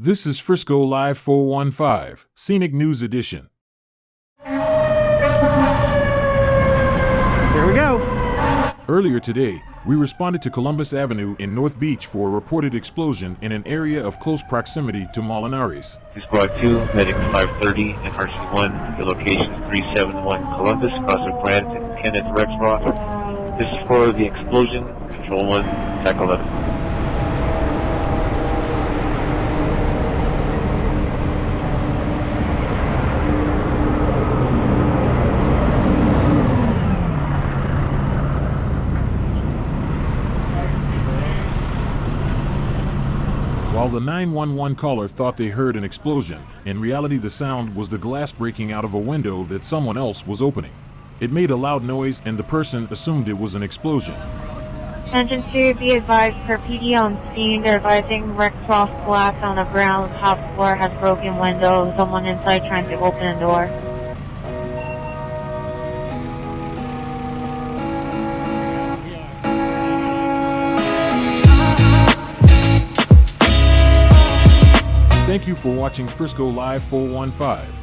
This is Frisco Live 415, Scenic News Edition. Here we go. Earlier today, we responded to Columbus Avenue in North Beach for a reported explosion in an area of close proximity to Molinari's. Squad 2, Medic 530 and RC1, the location is 371 Columbus, cross of Grant and Kenneth Rexroth. This is for the explosion, Control 1, TAC 11. While the 911 caller thought they heard an explosion, in reality the sound was the glass breaking out of a window that someone else was opening. It made a loud noise and the person assumed it was an explosion. Attention to be advised per PD on scene. They're advising Rexroth glass on the ground top floor has broken window. Someone inside trying to open a door. Thank you for watching Frisco Live 415.